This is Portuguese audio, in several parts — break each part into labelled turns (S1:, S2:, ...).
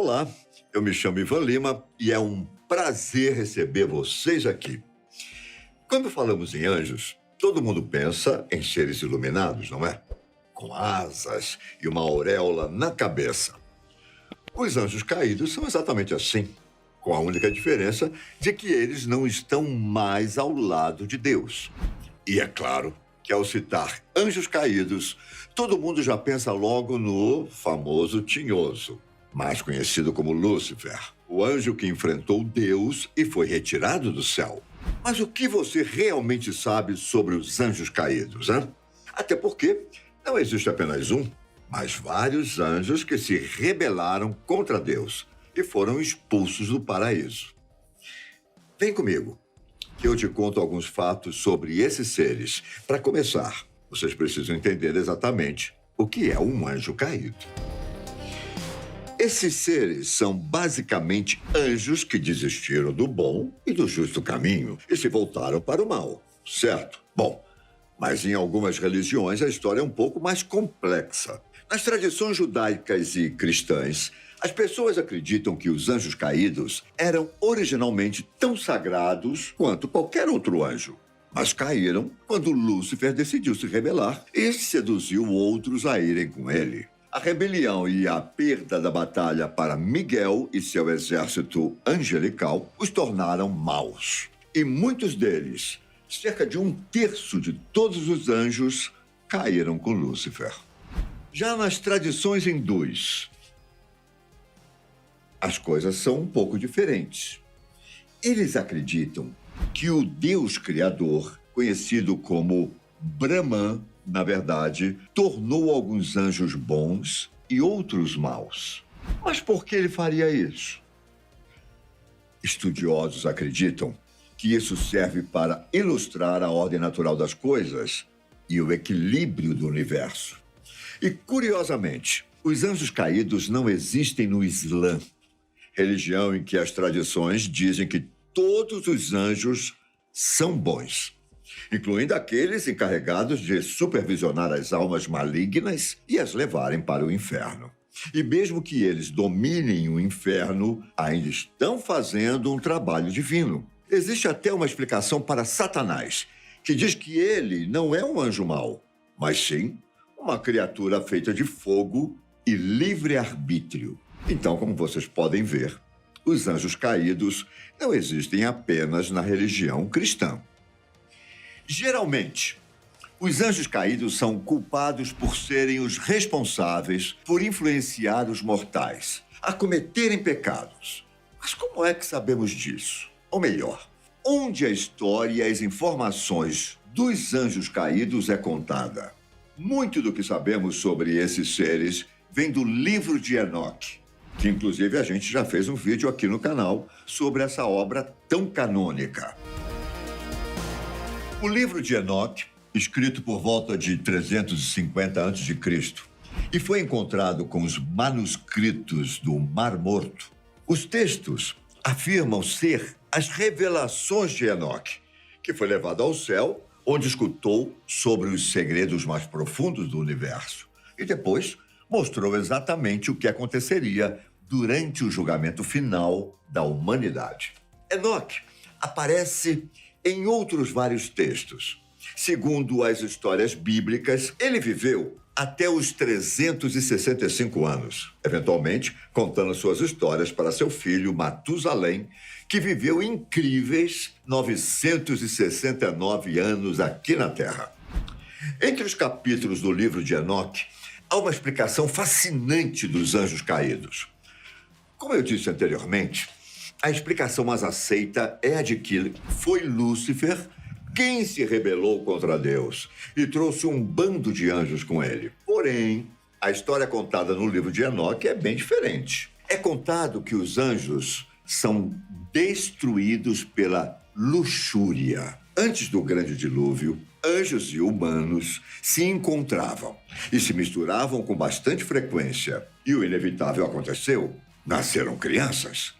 S1: Olá, eu me chamo Ivan Lima e é um prazer receber vocês aqui. Quando falamos em anjos, todo mundo pensa em seres iluminados, não é? Com asas e uma auréola na cabeça. Os anjos caídos são exatamente assim, com a única diferença de que eles não estão mais ao lado de Deus. E é claro que ao citar anjos caídos, todo mundo já pensa logo no famoso tinhoso, mais conhecido como Lúcifer, o anjo que enfrentou Deus e foi retirado do céu. Mas o que você realmente sabe sobre os anjos caídos, hein? Até porque não existe apenas um, mas vários anjos que se rebelaram contra Deus e foram expulsos do paraíso. Vem comigo, que eu te conto alguns fatos sobre esses seres. Para começar, vocês precisam entender exatamente o que é um anjo caído. Esses seres são basicamente anjos que desistiram do bom e do justo caminho e se voltaram para o mal, certo? Bom, mas em algumas religiões a história é um pouco mais complexa. Nas tradições judaicas e cristãs, as pessoas acreditam que os anjos caídos eram originalmente tão sagrados quanto qualquer outro anjo, mas caíram quando Lúcifer decidiu se rebelar e seduziu outros a irem com ele. A rebelião e a perda da batalha para Miguel e seu exército angelical os tornaram maus. E muitos deles, cerca de 1/3 de todos os anjos, caíram com Lúcifer. Já nas tradições hindus, as coisas são um pouco diferentes. Eles acreditam que o Deus Criador, conhecido como Brahman, na verdade, tornou alguns anjos bons e outros maus. Mas por que ele faria isso? Estudiosos acreditam que isso serve para ilustrar a ordem natural das coisas e o equilíbrio do universo. E, curiosamente, os anjos caídos não existem no Islã, religião em que as tradições dizem que todos os anjos são bons, incluindo aqueles encarregados de supervisionar as almas malignas e as levarem para o inferno. E mesmo que eles dominem o inferno, ainda estão fazendo um trabalho divino. Existe até uma explicação para Satanás, que diz que ele não é um anjo mau, mas sim uma criatura feita de fogo e livre-arbítrio. Então, como vocês podem ver, os anjos caídos não existem apenas na religião cristã. Geralmente, os anjos caídos são culpados por serem os responsáveis por influenciar os mortais a cometerem pecados. Mas como é que sabemos disso? Ou melhor, onde a história e as informações dos anjos caídos é contada? Muito do que sabemos sobre esses seres vem do livro de Enoque, que inclusive a gente já fez um vídeo aqui no canal sobre essa obra tão canônica. O livro de Enoque, escrito por volta de 350 a.C., e foi encontrado com os manuscritos do Mar Morto. Os textos afirmam ser as revelações de Enoque, que foi levado ao céu, onde escutou sobre os segredos mais profundos do universo. E depois mostrou exatamente o que aconteceria durante o julgamento final da humanidade. Enoque aparece em outros vários textos. Segundo as histórias bíblicas, ele viveu até os 365 anos, eventualmente contando suas histórias para seu filho Matusalém, que viveu incríveis 969 anos aqui na Terra. Entre os capítulos do livro de Enoque, há uma explicação fascinante dos anjos caídos. Como eu disse anteriormente, a explicação mais aceita é a de que foi Lúcifer quem se rebelou contra Deus e trouxe um bando de anjos com ele. Porém, a história contada no livro de Enoque é bem diferente. É contado que os anjos são destruídos pela luxúria. Antes do grande dilúvio, anjos e humanos se encontravam e se misturavam com bastante frequência. E o inevitável aconteceu: nasceram crianças.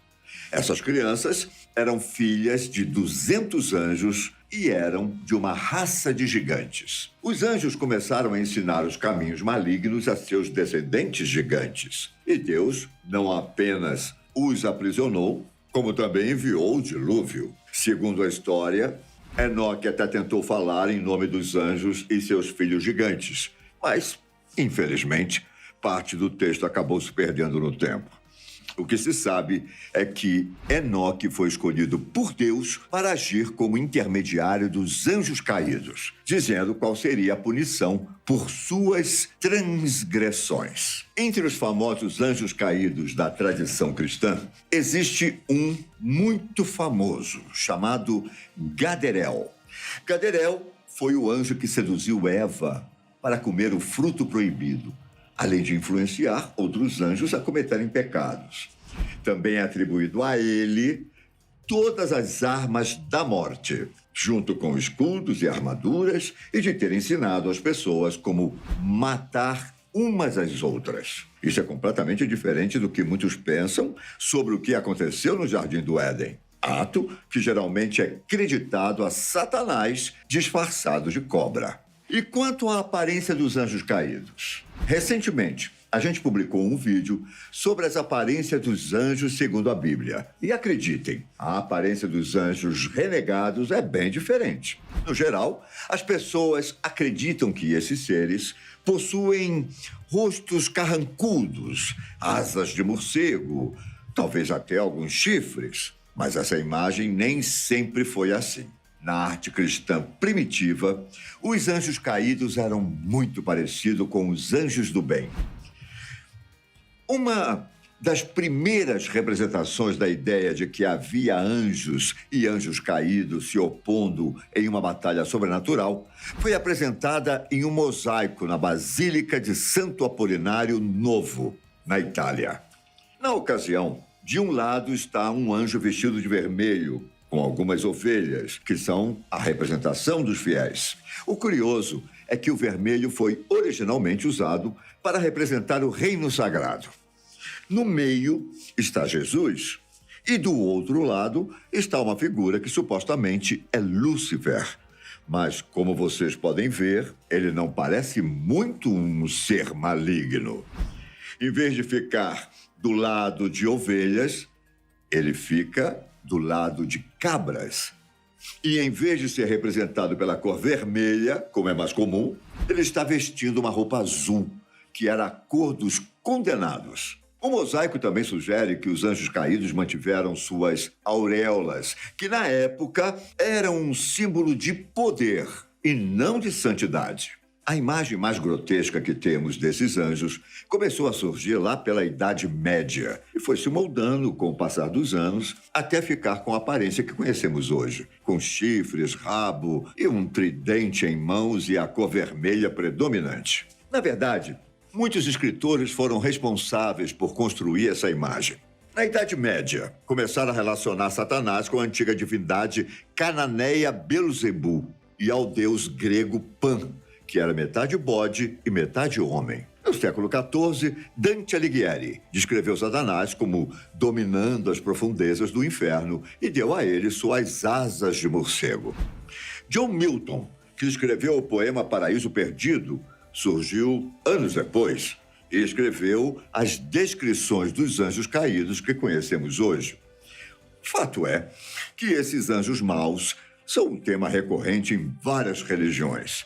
S1: Essas crianças eram filhas de 200 anjos e eram de uma raça de gigantes. Os anjos começaram a ensinar os caminhos malignos a seus descendentes gigantes. E Deus não apenas os aprisionou, como também enviou o dilúvio. Segundo a história, Enoque até tentou falar em nome dos anjos e seus filhos gigantes, mas, infelizmente, parte do texto acabou se perdendo no tempo. O que se sabe é que Enoque foi escolhido por Deus para agir como intermediário dos anjos caídos, dizendo qual seria a punição por suas transgressões. Entre os famosos anjos caídos da tradição cristã, existe um muito famoso, chamado Gaderel. Gaderel foi o anjo que seduziu Eva para comer o fruto proibido, além de influenciar outros anjos a cometerem pecados. Também é atribuído a ele todas as armas da morte, junto com escudos e armaduras, e de ter ensinado às pessoas como matar umas às outras. Isso é completamente diferente do que muitos pensam sobre o que aconteceu no Jardim do Éden. Ato que geralmente é creditado a Satanás disfarçado de cobra. E quanto à aparência dos anjos caídos? Recentemente, a gente publicou um vídeo sobre as aparências dos anjos segundo a Bíblia. E acreditem, a aparência dos anjos renegados é bem diferente. No geral, as pessoas acreditam que esses seres possuem rostos carrancudos, asas de morcego, talvez até alguns chifres. Mas essa imagem nem sempre foi assim. Na arte cristã primitiva, os anjos caídos eram muito parecidos com os anjos do bem. Uma das primeiras representações da ideia de que havia anjos e anjos caídos se opondo em uma batalha sobrenatural foi apresentada em um mosaico na Basílica de Santo Apolinário Novo, na Itália. Na ocasião, de um lado está um anjo vestido de vermelho, com algumas ovelhas, que são a representação dos fiéis. O curioso é que o vermelho foi originalmente usado para representar o reino sagrado. No meio está Jesus, e do outro lado está uma figura que supostamente é Lúcifer. Mas, como vocês podem ver, ele não parece muito um ser maligno. Em vez de ficar do lado de ovelhas, ele fica do lado de cabras. E em vez de ser representado pela cor vermelha, como é mais comum, ele está vestindo uma roupa azul, que era a cor dos condenados. O mosaico também sugere que os anjos caídos mantiveram suas auréolas, que na época eram um símbolo de poder e não de santidade. A imagem mais grotesca que temos desses anjos começou a surgir lá pela Idade Média e foi se moldando com o passar dos anos até ficar com a aparência que conhecemos hoje, com chifres, rabo e um tridente em mãos e a cor vermelha predominante. Na verdade, muitos escritores foram responsáveis por construir essa imagem. Na Idade Média, começaram a relacionar Satanás com a antiga divindade cananeia Belzebu e ao deus grego Pan, que era metade bode e metade homem. No século XIV, Dante Alighieri descreveu Satanás como dominando as profundezas do inferno e deu a ele suas asas de morcego. John Milton, que escreveu o poema Paraíso Perdido, surgiu anos depois e escreveu as descrições dos anjos caídos que conhecemos hoje. Fato é que esses anjos maus são um tema recorrente em várias religiões.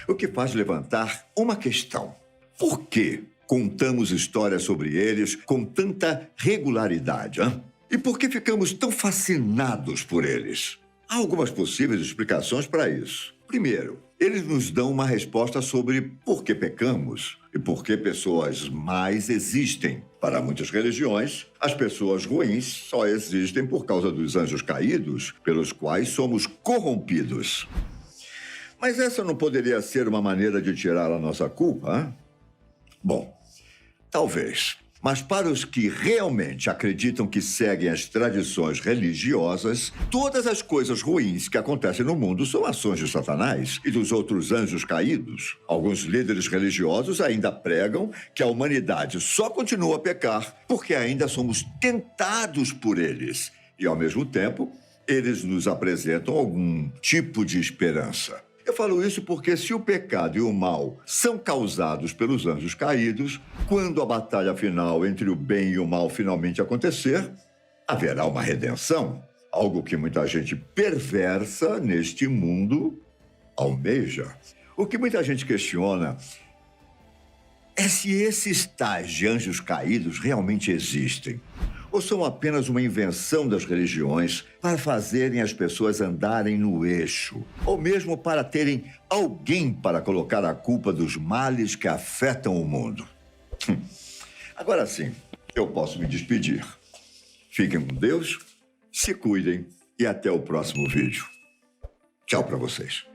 S1: O que faz levantar uma questão. Por que contamos histórias sobre eles com tanta regularidade? Hein? E por que ficamos tão fascinados por eles? Há algumas possíveis explicações para isso. Primeiro, eles nos dão uma resposta sobre por que pecamos e por que pessoas más existem. Para muitas religiões, as pessoas ruins só existem por causa dos anjos caídos, pelos quais somos corrompidos. Mas essa não poderia ser uma maneira de tirar a nossa culpa, hein? Bom, talvez. Mas para os que realmente acreditam que seguem as tradições religiosas, todas as coisas ruins que acontecem no mundo são ações de Satanás e dos outros anjos caídos. Alguns líderes religiosos ainda pregam que a humanidade só continua a pecar porque ainda somos tentados por eles. E, ao mesmo tempo, eles nos apresentam algum tipo de esperança. Eu falo isso porque se o pecado e o mal são causados pelos anjos caídos, quando a batalha final entre o bem e o mal finalmente acontecer, haverá uma redenção, algo que muita gente perversa neste mundo almeja. O que muita gente questiona é se esses tais de anjos caídos realmente existem, ou são apenas uma invenção das religiões para fazerem as pessoas andarem no eixo, ou mesmo para terem alguém para colocar a culpa dos males que afetam o mundo. Agora sim, eu posso me despedir. Fiquem com Deus, se cuidem e até o próximo vídeo. Tchau para vocês.